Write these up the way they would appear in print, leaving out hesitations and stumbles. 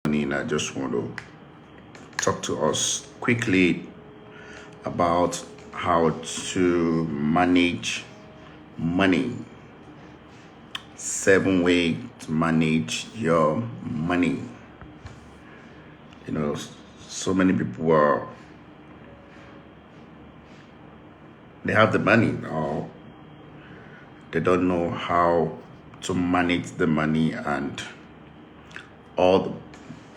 And I just want to talk to us quickly about how to manage money. 7 ways to manage your money. So many people they have the money or they don't know how to manage the money and all the,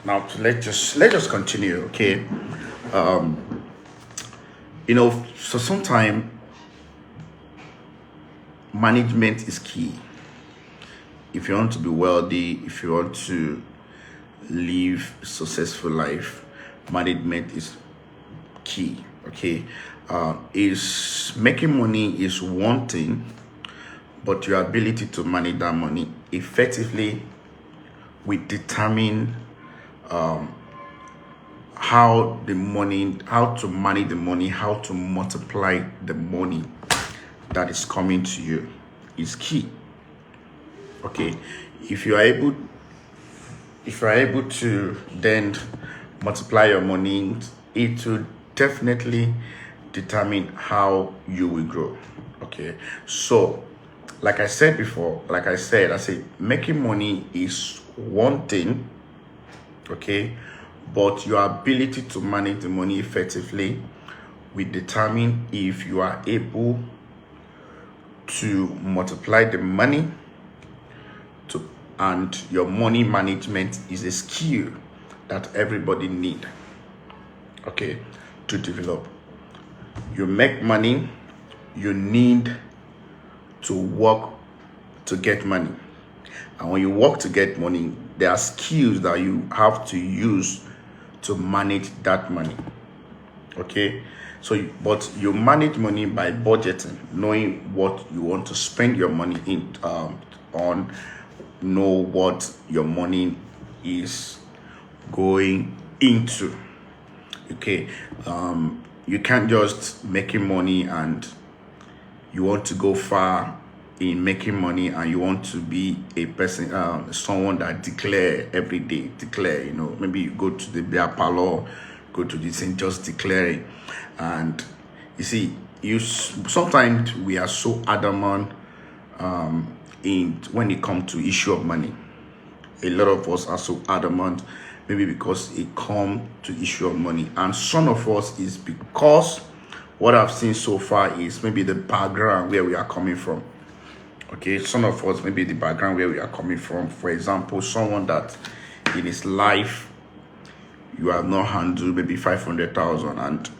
now let's just continue, okay? So sometimes management is key. If you want to be wealthy, if you want to live a successful life, management is key. Okay, is making money is one thing, but your ability to manage that money effectively will determine how to manage the money, how to multiply the money that is coming to you is key. Okay, if you are able to then multiply your money, it will definitely determine how you will grow. Okay, so like I said before, I said making money is one thing, okay, but your ability to manage the money effectively will determine if you are able to multiply the money and your money management is a skill that everybody need, okay, to develop. You make money, you need to work to get money, and when you work to get money, there are skills that you have to use to manage that money. Okay, but you manage money by budgeting, knowing what you want to spend your money on, know what your money is going into. Okay, you can't just making money and you want to go far in making money and you want to be a person, someone that declare every day, maybe you go to the beer parlor, go to this and just declaring. And you see, sometimes we are so adamant when it comes to issue of money. A lot of us are so adamant, maybe because it comes to issue of money, and some of us is because what I've seen so far is maybe the background where we are coming from. Okay, some of us maybe the background where we are coming from. For example, someone that in his life you have not handled maybe 500,000 and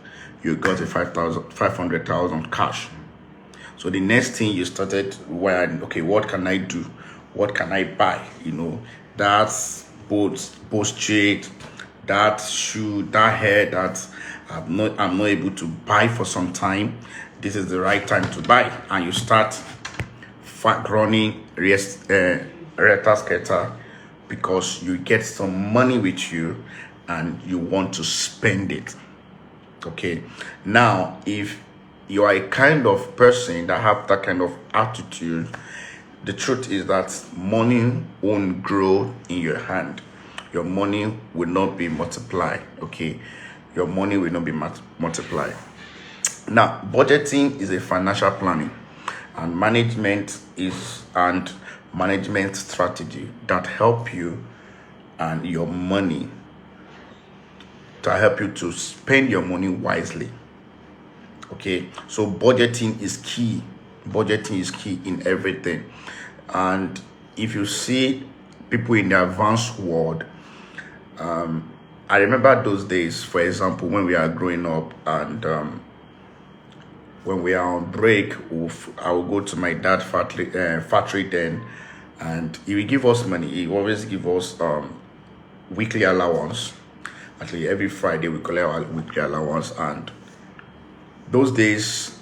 you got a 500,000 cash. So the next thing you started, okay, what can I do? What can I buy? That's boat straight, that shoe, that hair that I'm not able to buy for some time. This is the right time to buy, and you start running skater because you get some money with you and you want to spend it. Okay, now if you are a kind of person that have that kind of attitude, the truth is that money won't grow in your hand. Your money will not be multiplied. Okay, your money will not be multiplied. Now, budgeting is a financial planning and management strategy that help you and your money, to help you to spend your money wisely. Okay, so budgeting is key. Budgeting is key in everything. And if you see people in the advanced world, I remember those days, for example, when we are growing up and when we are on break, I will go to my dad's factory then, and he will give us money. He always give us weekly allowance. Actually, every Friday we collect our weekly allowance, and those days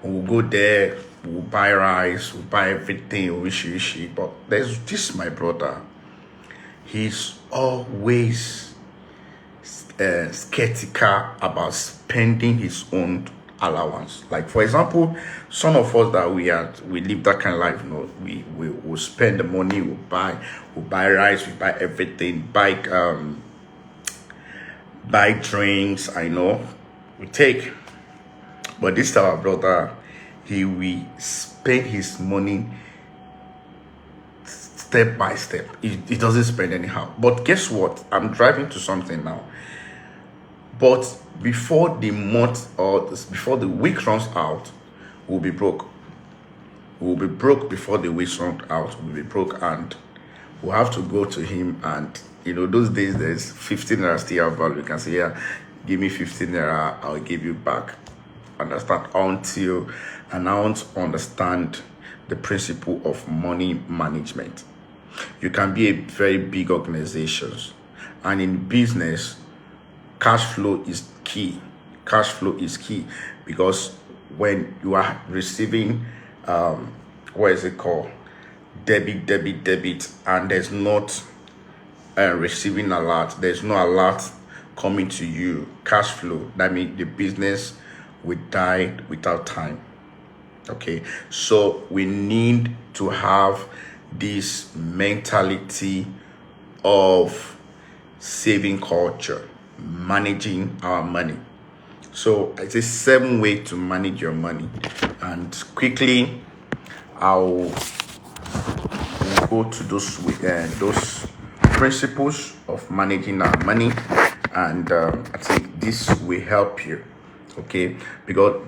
we'll go there, we'll buy rice, we'll buy everything, wishi. But there's this my brother. He's always skeptical about spending his own allowance. Like for example, some of us that we live that kind of life, we will spend the money, we buy rice, we buy everything, buy drinks, I know, we take. But this our brother, he will spend his money step by step. He doesn't spend anyhow. But guess what? I'm driving to something now. But before the month or before the week runs out, we'll be broke. We'll be broke before the week runs out. We'll be broke, and we'll have to go to him. And those days there's 15 naira still have value. You can say, yeah, give me 15 naira, I'll give you back. Understand? Until and I want to understand the principle of money management. You can be a very big organizations, and in business, cash flow is key. Cash flow is key because when you are receiving what is it called, debit, and there's not receiving alert, there's no alert coming to you, cash flow, that means the business will die without time. Okay, so we need to have this mentality of saving culture, managing our money. So it's a 7 way to manage your money, and quickly I'll go to those principles of managing our money, and I think this will help you. Okay, because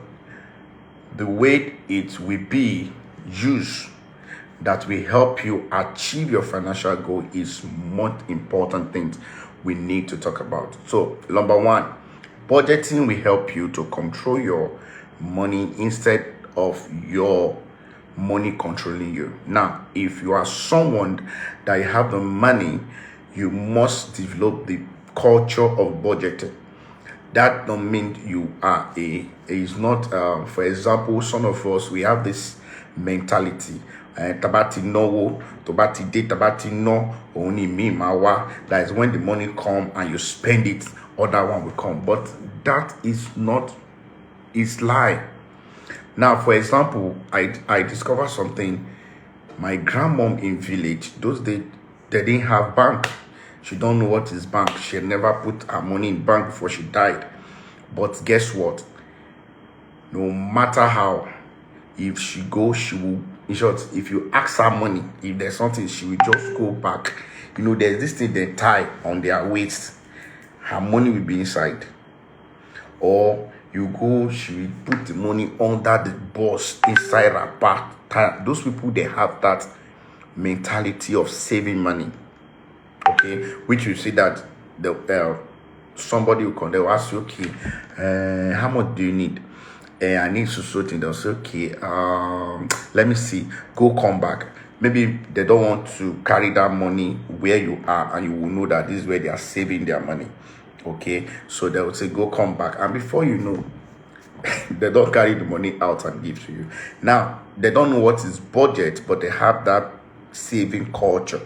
the way it will be used that will help you achieve your financial goal is most important things we need to talk about. So number 1, budgeting will help you to control your money instead of your money controlling you. Now, if you are someone that you have the money, you must develop the culture of budgeting. That don't mean you are it's not for example, some of us, we have this mentality, tabati no tabati de tabati no only me mawa, that is when the money come and you spend it, other one will come. But that is not, it's lie. Now for example, I discovered something. My grandmom in village, those days they didn't have bank. She don't know what is bank. She had never put her money in bank before she died. But guess what? No matter how, if she go, she will, in short, if you ask her money, if there's something, she will just go back. There's this thing they tie on their waist. Her money will be inside. Or you go, she will put the money under the bus inside her back. Those people, they have that mentality of saving money. Okay, which you see that somebody will come, they will ask you, okay, how much do you need? I need to sort it. They'll say, okay, let me see, go come back. Maybe they don't want to carry that money where you are, and you will know that this is where they are saving their money. Okay, so they will say, go come back, and before you know, they don't carry the money out and give to you. Now they don't know what is budget, but they have that saving culture.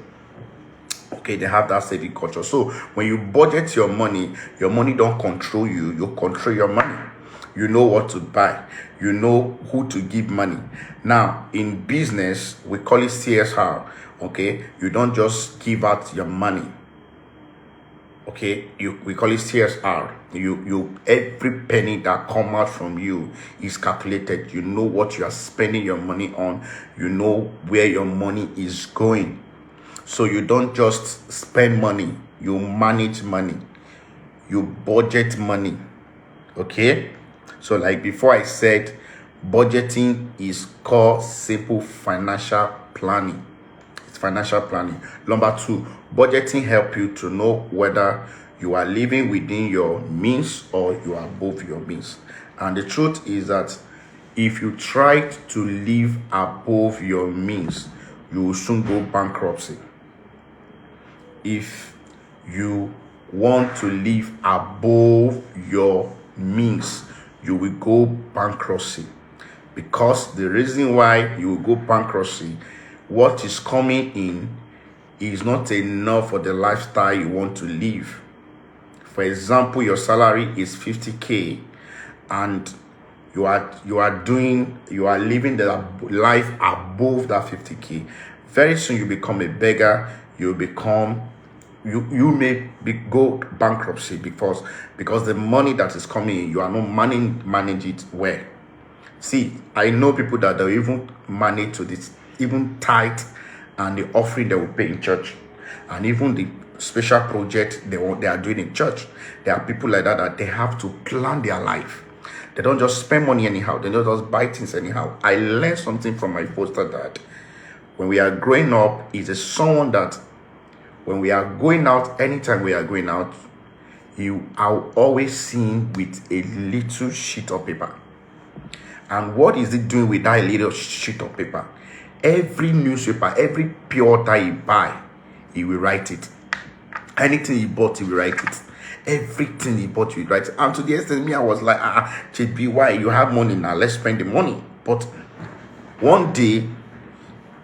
Okay, they have that saving culture. So when you budget your money don't control you, you control your money. You know what to buy, you know who to give money. Now in business, we call it CSR. Okay, you don't just give out your money. Okay, we call it CSR. You every penny that come out from you is calculated. You know what you are spending your money on, you know where your money is going. So you don't just spend money, you manage money, you budget money. Okay, so like before I said, budgeting is called simple financial planning. It's financial planning. Number 2, budgeting help you to know whether you are living within your means or you are above your means. And the truth is that if you try to live above your means, you will soon go bankruptcy. If you want to live above your means, you will go bankruptcy. Because the reason why you will go bankruptcy, what is coming in is not enough for the lifestyle you want to live. For example, your salary is 50k and you are living the life above that 50K. Very soon you become a beggar. You may go bankruptcy because the money that is coming in, you are not manage it well. See, I know people that they even manage to this, even tithe and the offering they will pay in church, and even the special project they are doing in church. There are people like that they have to plan their life. They don't just spend money anyhow. They don't just buy things anyhow. I learned something from my foster dad. When we are growing up, is someone that when we are going out, anytime we are going out, you are always seen with a little sheet of paper. And what is it doing with that little sheet of paper? Every newspaper, every pure that he buy, he will write it. Anything he bought, he will write it. Everything he bought, he will write it. And to the extent me, I was like, JB, why? You have money now, let's spend the money. But one day,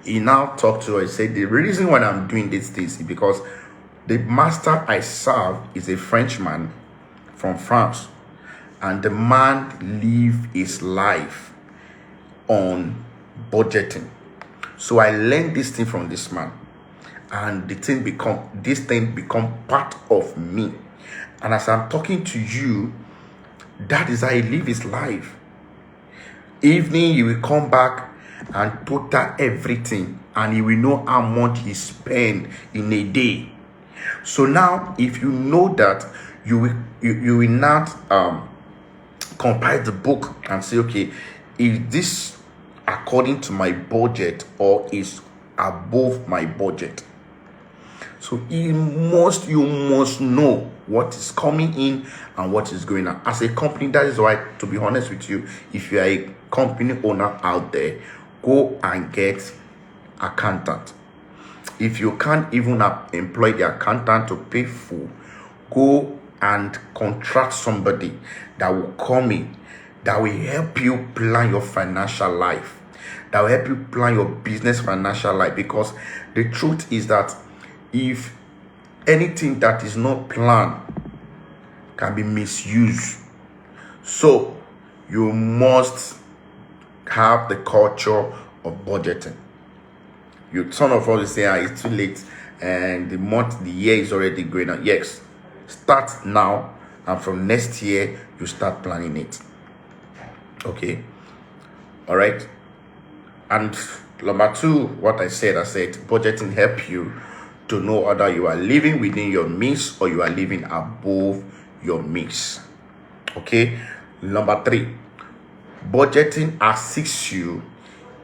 he now talked to her. He said, the reason why I'm doing this is because the master I serve is a Frenchman from France. And the man live his life on budgeting. So I learned this thing from this man. And this thing become part of me. And as I'm talking to you, that is how he live his life. Evening, he will come back and total everything, and he will know how much he spend in a day. So now, if you know that, you will not compile the book and say, okay, is this according to my budget or is above my budget? So you must know what is coming in and what is going out. As a company, that is why, to be honest with you, if you are a company owner out there, go and get accountant. If you can't even employ the accountant to pay full, go and contract somebody that will come in, that will help you plan your financial life, that will help you plan your business financial life. Because the truth is that if anything that is not planned can be misused, so you must have the culture of budgeting. Some of us say, it's too late and the year is already going on. Yes, start now, and from next year you start planning it. Okay, all right. And number two, what I said budgeting help you to know whether you are living within your means or you are living above your means. Okay. Number three, budgeting assists you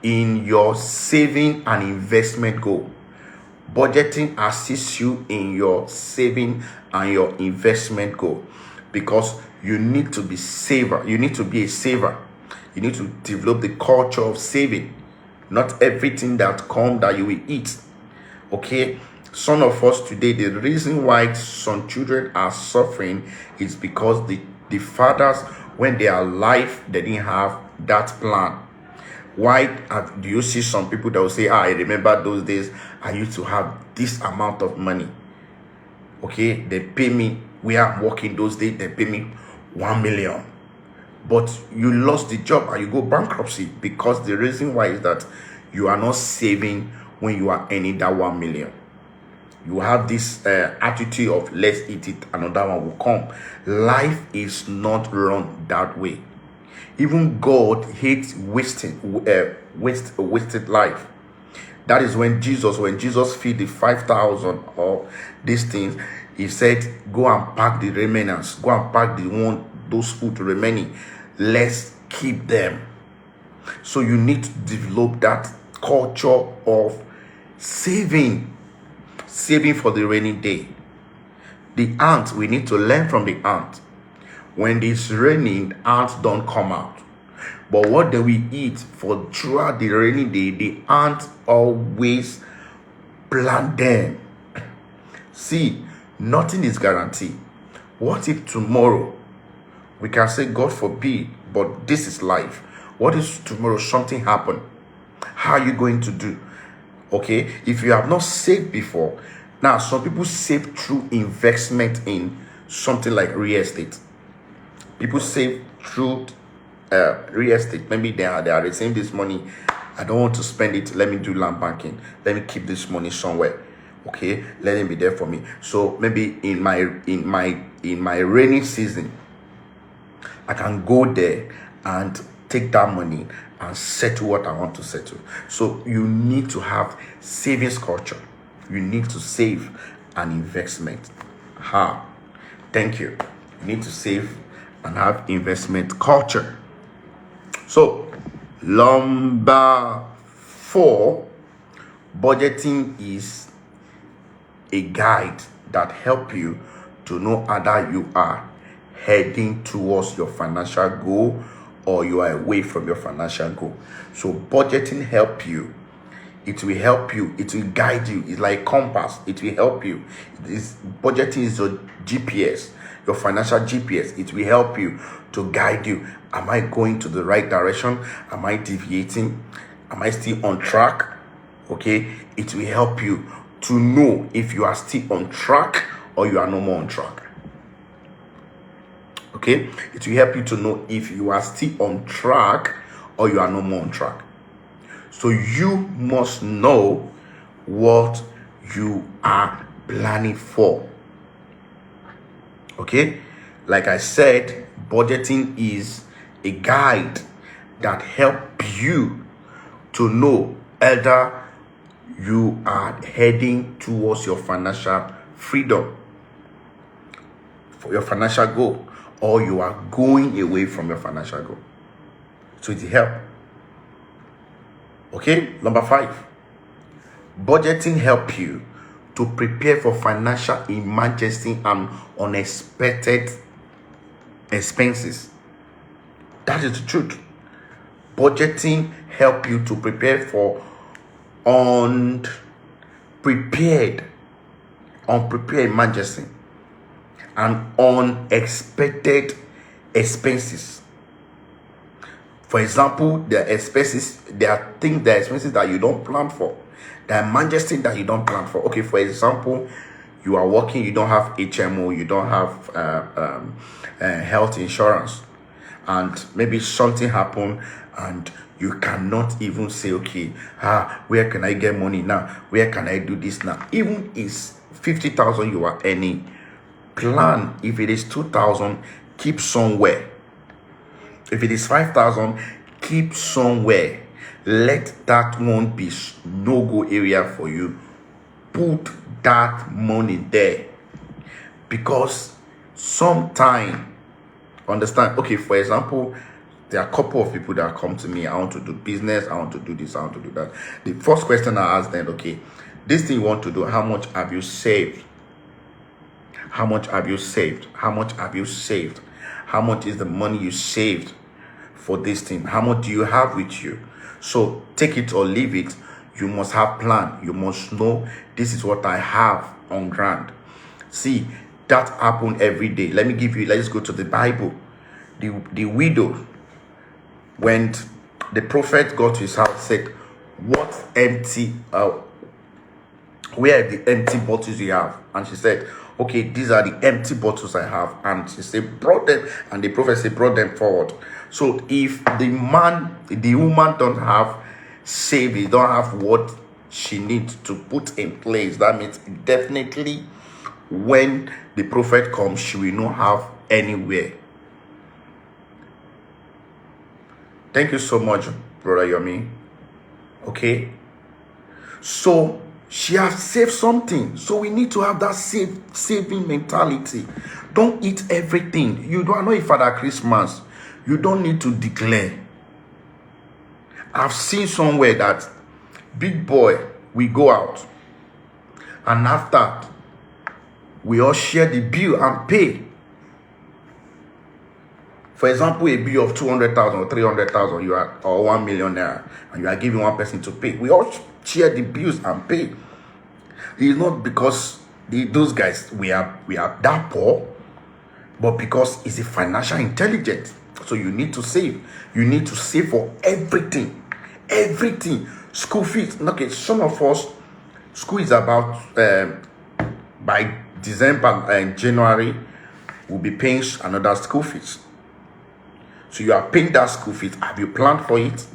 in your saving and investment goal. Budgeting assists you in your saving and your investment goal, because you need to be saver. You need to be a saver. You need to develop the culture of saving. Not everything that comes that you will eat. Okay. Some of us today, the reason why some children are suffering is because the fathers, when they are alive, they didn't have that plan. Why do you see some people that will say, I remember those days I used to have this amount of money? Okay, they pay me where I'm working those days, they pay me 1 million. But you lost the job and you go bankruptcy, because the reason why is that you are not saving when you are earning that 1 million. You have this attitude of let's eat it, another one will come. Life is not run that way. Even God hates wasted life. That is when Jesus feed the 5,000 of these things, he said, go and pack the remnants, go and pack those food remaining. Let's keep them. So you need to develop that culture of saving for the rainy day. The ant, we need to learn from the ant. When it's raining, ants don't come out. But what do we eat for throughout the rainy day? The ants always plant them. See, nothing is guaranteed. What if tomorrow, we can say God forbid, but this is life. What if tomorrow something happened? How are you going to do? Okay, if you have not saved before, now some people save through investment in something like real estate. People save through real estate. Maybe they are receiving this money. I don't want to spend it. Let me do land banking. Let me keep this money somewhere. Okay, let it be there for me. So maybe in my rainy season, I can go there and take that money and settle what I want to settle. So you need to have savings culture. You need to save an investment. Thank you. You need to save and have investment culture. So number 4, budgeting is a guide that help you to know whether you are heading towards your financial goal or you are away from your financial goal. So budgeting help you. It will help you. It will guide you. It's like compass. It will help you. Budgeting is your GPS, your financial GPS. It will help you to guide you. Am I going to the right direction? Am I deviating? Am I still on track? Okay. It will help you to know if you are still on track or you are no more on track. Okay. It will help you to know if you are still on track or you are no more on track. So you must know what you are planning for. Okay? Like I said, budgeting is a guide that helps you to know whether you are heading towards your financial freedom, for your financial goal, or you are going away from your financial goal. So it helps. Okay, number 5, budgeting help you to prepare for financial emergency and unexpected expenses. That is the truth. Budgeting help you to prepare for unprepared emergency and unexpected expenses. For example, there are expenses that you don't plan for. There are emergencies that you don't plan for. Okay, for example, you are working, you don't have HMO, you don't have health insurance, and maybe something happened and you cannot even say, okay, where can I get money now? Where can I do this now? Even if 50,000 you are earning, plan. If it is 2,000, keep somewhere. If it is 5,000, keep somewhere. Let that one be no-go area for you. Put that money there. Because sometime, understand, okay, for example, there are a couple of people that come to me. I want to do business. I want to do this. I want to do that. The first question I ask them, okay, this thing you want to do, how much have you saved? How much have you saved? How much have you saved? How much is the money you saved for this thing? How much do you have with you? So take it or leave it. You must have plan. You must know this is what I have on ground. See, that happened every day. Let's go to the Bible. The widow, when the prophet got to his house, said, what empty, where are the empty bottles you have? And she said, okay, these are the empty bottles I have. And she said, brought them. And the prophet said, brought them forward. So if the woman don't have savings, don't have what she needs to put in place, that means definitely when the prophet comes, she will not have anywhere. Thank you so much, Brother Yomi. Okay. So she has saved something. So we need to have that saving mentality. Don't eat everything. You don't know if Father Christmas, you don't need to declare. I've seen somewhere that big boy, we go out, and after we all share the bill and pay. For example, a bill of 200,000 or 300,000, or 1 million naira, and you are giving one person to pay. We all share the bills and pay. It's not because those guys we are that poor, but because it's a financial intelligence. So you need to save. You need to save for everything. Everything. School fees. Okay, some of us, school is about by December and January, we'll be paying another school fees. So you are paying that school fees. Have you planned for it?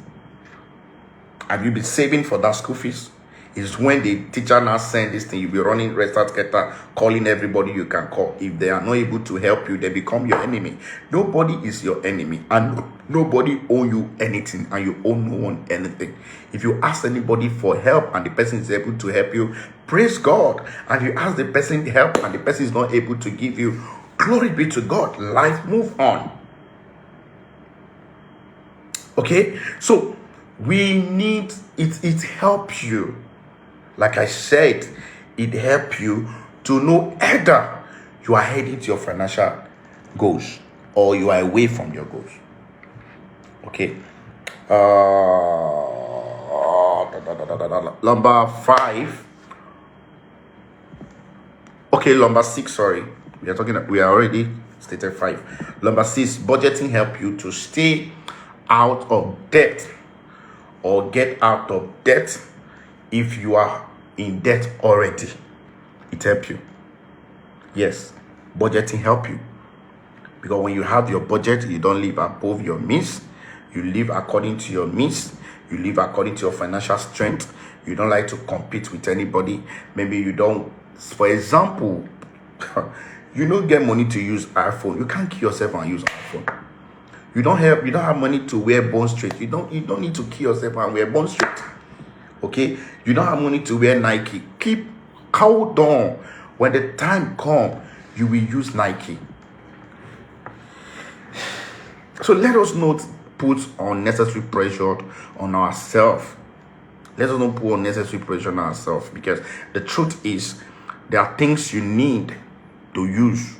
Have you been saving for that school fees? It's when the teacher now send this thing, you'll be running restart getter, calling everybody you can call. If they are not able to help you, they become your enemy. Nobody is your enemy, and nobody owe you anything, and you owe no one anything. If you ask anybody for help and the person is able to help you, praise God. And you ask the person help and the person is not able to give you, glory be to God. Life move on. Okay, so we need it help you. Like I said, it help you to know either you are heading to your financial goals or you are away from your goals. Okay. Number 5. Okay, number 6. Sorry, we are already stated 5. Number 6, budgeting help you to stay out of debt or get out of debt. If you are in debt already, it helps you. Yes, budgeting help you, because when you have your budget, you don't live above your means. You live according to your means. You live according to your financial strength. You don't like to compete with anybody. Maybe you don't, for example, you don't get money to use iPhone. You can't kill yourself and use iPhone. You don't have money to wear Bond Street. You don't need to kill yourself and wear Bond Street. Okay, you don't have money to wear Nike. Hold on. When the time comes, you will use Nike. So let us not put unnecessary pressure on ourselves. Let us not put unnecessary pressure on ourselves, because the truth is, there are things you need to use,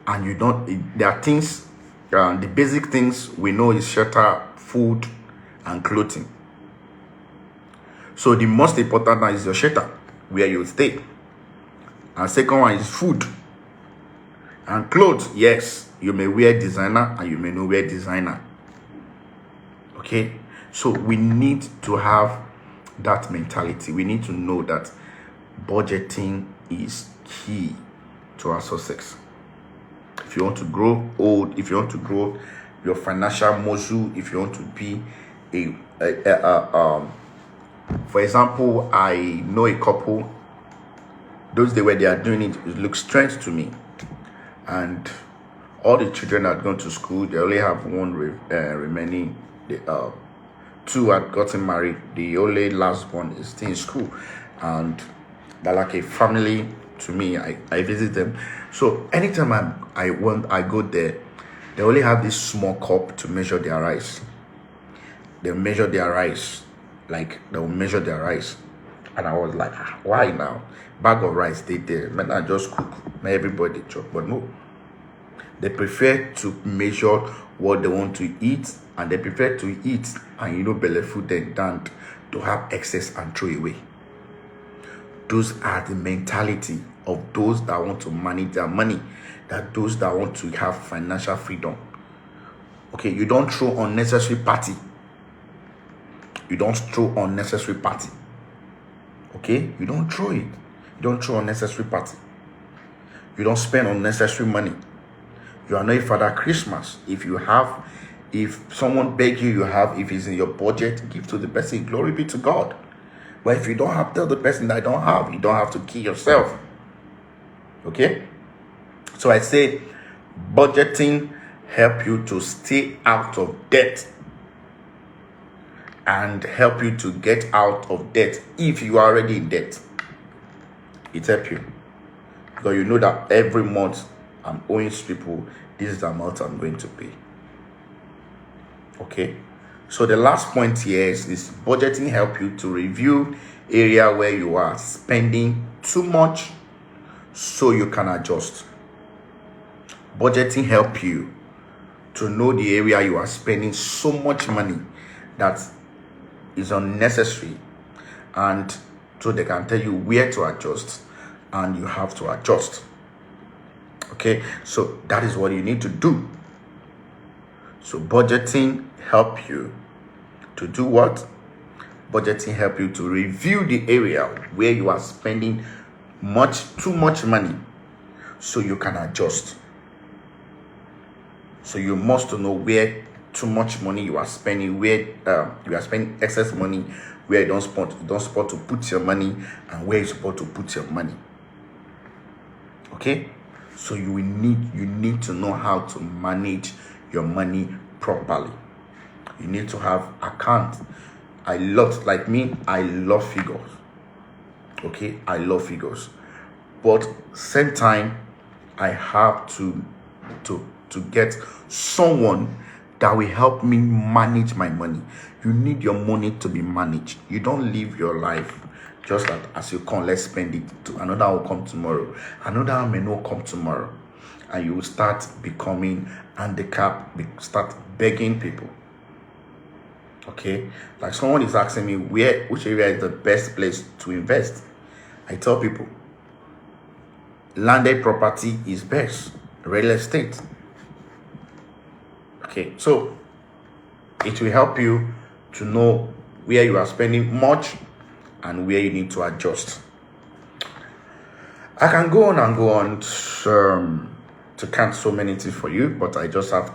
and you don't. There are things, the basic things we know is shelter, food, and clothing. So the most important one is your shelter, where you stay. And second one is food. And clothes, yes, you may wear designer and you may not wear designer. Okay? So we need to have that mentality. We need to know that budgeting is key to our success. If you want to grow old, if you want to grow your financial muscle, if you want to be for example, I know a couple, those days where they are doing it, it looks strange to me. And all the children had gone to school. They only have one remaining. Two had gotten married. The only last one is still in school. And they're like a family to me. I visit them. So anytime I go there, they only have this small cup to measure their rice. They measure their rice. They'll measure their rice. And I was like, why now? Bag of rice, they there. Man, I just cook. Not everybody chop. But no. They prefer to measure what they want to eat. And they prefer to eat and belly food than to have excess and throw away. Those are the mentality of those that want to manage their money. That those that want to have financial freedom. Okay, you don't throw unnecessary party. You don't throw unnecessary party. Okay? You don't throw it. You don't throw unnecessary party. You don't spend unnecessary money. You are not a Father Christmas. If someone beg you, if it's in your budget, give to the person. Glory be to God. But if you don't have, tell the person that I don't have. You don't have to kill yourself. Okay? So I say, budgeting help you to stay out of debt. And help you to get out of debt if you are already in debt. It helps you. Because you know that every month I'm owing people, this is the amount I'm going to pay. Okay? So the last point here is budgeting help you to review area where you are spending too much so you can adjust. Budgeting help you to know the area you are spending so much money that is unnecessary, and so they can tell you where to adjust, and you have to adjust. Okay, so that is what you need to do. So budgeting help you to do what? Budgeting help you to review the area where you are spending too much money so you can adjust. So you must know where too much money you are spending, where you are spending excess money, where you don't support to put your money, and where you support to put your money. Okay, so you need to know how to manage your money properly. You need to have accounts. I love figures. Okay, I love figures, but same time I have to get someone that will help me manage my money. You need your money to be managed. You don't live your life just that as you come, let's spend it. Another will come tomorrow, another may not come tomorrow, and you will start becoming handicapped, start begging people. Okay, like someone is asking me which area is the best place to invest. I tell people landed property is best, real estate. Okay, so it will help you to know where you are spending much and where you need to adjust. I can go on and go on to count so many things for you, but I just have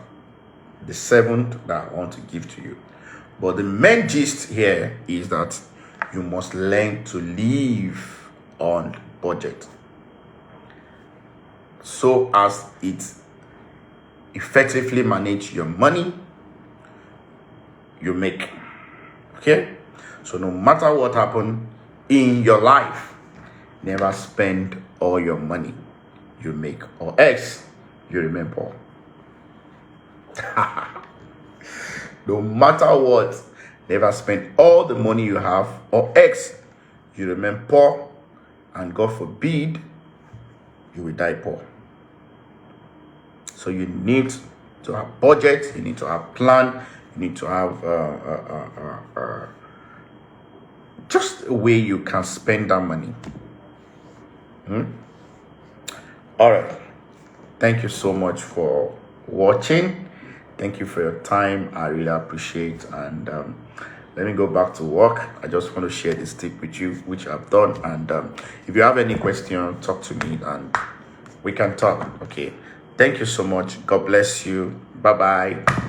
the 7th that I want to give to you. But the main gist here is that you must learn to live on budget, so as it effectively manage your money you make. Okay, so no matter what happens in your life, never spend all your money you make, or else you remain poor. No matter what, never spend all the money you have, or else you remain poor, and God forbid you will die poor. So you need to have budget, you need to have plan, you need to have just a way you can spend that money. All right, thank you so much for watching. Thank you for your time. I really appreciate. And let me go back to work. I just want to share this tip with you, which I've done. And if you have any question, talk to me and we can talk. Okay, thank you so much. God bless you. Bye bye.